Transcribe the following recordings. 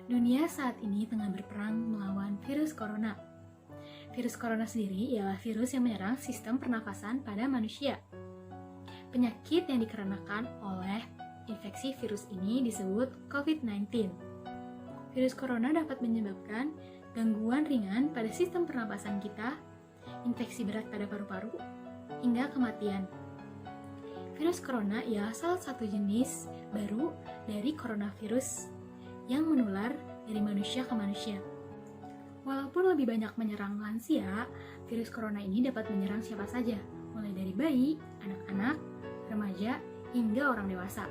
Dunia saat ini tengah berperang melawan virus corona. Virus corona sendiri ialah virus yang menyerang sistem pernafasan pada manusia. Penyakit yang dikarenakan oleh infeksi virus ini disebut COVID-19. Virus corona dapat menyebabkan gangguan ringan pada sistem pernapasan kita, infeksi berat pada paru-paru, hingga kematian. Virus corona ialah salah satu jenis baru dari coronavirus yang menular dari manusia ke manusia. Walaupun lebih banyak menyerang lansia, virus corona ini dapat menyerang siapa saja, mulai dari bayi, anak-anak, remaja, hingga orang dewasa.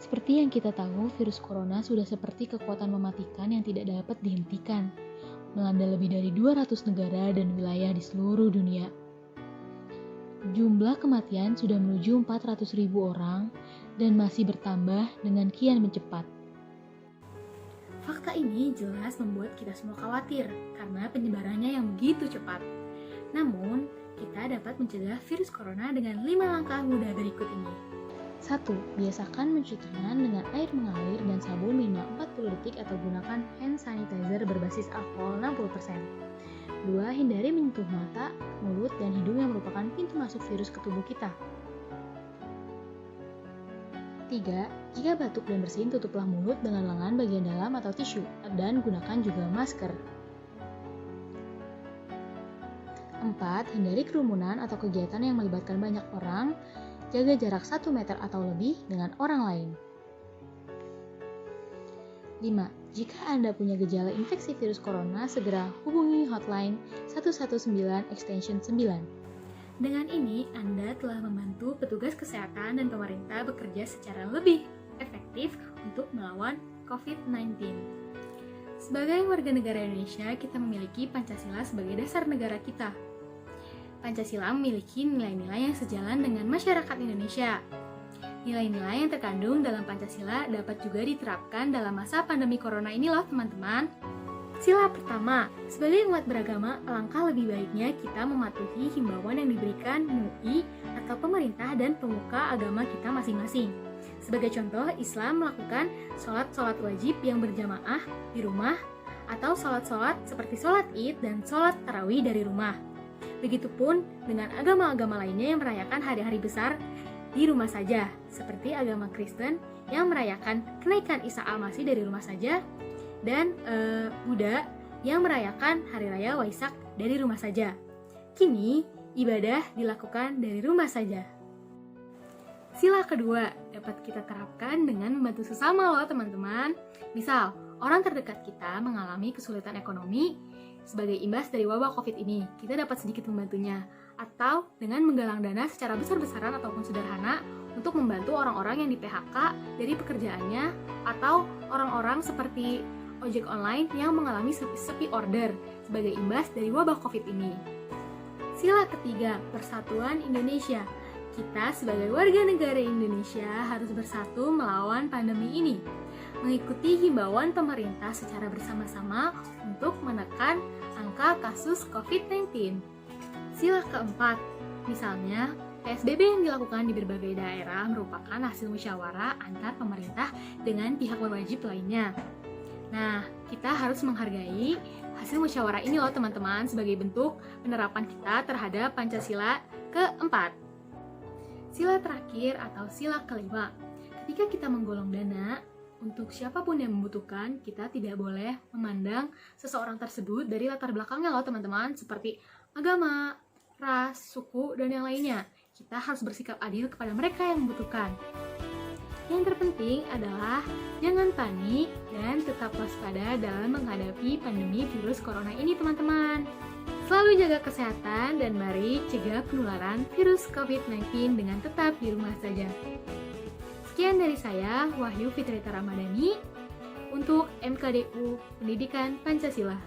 Seperti yang kita tahu, virus corona sudah seperti kekuatan mematikan yang tidak dapat dihentikan, melanda lebih dari 200 negara dan wilayah di seluruh dunia. Jumlah kematian sudah menuju 400.000 orang dan masih bertambah dengan kian mencepat. Fakta ini jelas membuat kita semua khawatir karena penyebarannya yang begitu cepat. Namun, kita dapat mencegah virus corona dengan 5 langkah mudah berikut ini. 1. Biasakan mencuci tangan dengan air mengalir dan sabun minimal 40 detik atau gunakan hand sanitizer berbasis alkohol 60%. 2. Hindari menyentuh mata, mulut, dan hidung yang merupakan pintu masuk virus ke tubuh kita. 3. Jika batuk dan bersin, tutuplah mulut dengan lengan bagian dalam atau tisu, dan gunakan juga masker. 4. Hindari kerumunan atau kegiatan yang melibatkan banyak orang. Jaga jarak 1 meter atau lebih dengan orang lain. 5. Jika Anda punya gejala infeksi virus corona, segera hubungi hotline 119 extension 9. Dengan ini, Anda telah membantu petugas kesehatan dan pemerintah bekerja secara lebih efektif untuk melawan COVID-19. Sebagai warga negara Indonesia, kita memiliki Pancasila sebagai dasar negara kita. Pancasila memiliki nilai-nilai yang sejalan dengan masyarakat Indonesia. Nilai-nilai yang terkandung dalam Pancasila dapat juga diterapkan dalam masa pandemi corona ini loh teman-teman. Sila pertama, sebagai umat beragama, alangkah lebih baiknya kita mematuhi himbauan yang diberikan MUI atau pemerintah dan pemuka agama kita masing-masing. Sebagai contoh, Islam melakukan sholat wajib yang berjamaah di rumah atau sholat seperti sholat id dan sholat tarawih dari rumah. Begitupun dengan agama-agama lainnya yang merayakan hari-hari besar di rumah saja, seperti agama Kristen yang merayakan kenaikan Isa Al-Masih dari rumah saja, dan Buddha yang merayakan Hari Raya Waisak dari rumah saja. Kini, ibadah dilakukan dari rumah saja. Sila kedua dapat kita terapkan dengan membantu sesama loh teman-teman. Misal, orang terdekat kita mengalami kesulitan ekonomi sebagai imbas dari wabah COVID ini, kita dapat sedikit membantunya. Atau dengan menggalang dana secara besar-besaran ataupun sederhana untuk membantu orang-orang yang di PHK dari pekerjaannya, atau orang-orang seperti ojek online yang mengalami sepi order sebagai imbas dari wabah COVID ini. Sila ketiga, persatuan Indonesia. Kita sebagai warga negara Indonesia harus bersatu melawan pandemi ini, mengikuti himbauan pemerintah secara bersama-sama untuk menekan angka kasus COVID-19. Sila keempat, misalnya PSBB yang dilakukan di berbagai daerah merupakan hasil musyawarah antar pemerintah dengan pihak berwajib lainnya. Nah, kita harus menghargai hasil musyawarah ini loh teman-teman sebagai bentuk penerapan kita terhadap Pancasila keempat. Sila terakhir atau sila kelima, ketika kita menggolong dana untuk siapapun yang membutuhkan, kita tidak boleh memandang seseorang tersebut dari latar belakangnya loh teman-teman, seperti agama, ras, suku, dan yang lainnya. Kita harus bersikap adil kepada mereka yang membutuhkan. Yang terpenting adalah jangan panik dan tetap waspada dalam menghadapi pandemi virus corona ini teman-teman. Selalu jaga kesehatan dan mari cegah penularan virus COVID-19 dengan tetap di rumah saja. Sekian dari saya, Wahyu Fitrita Ramadhani, untuk MKDU Pendidikan Pancasila.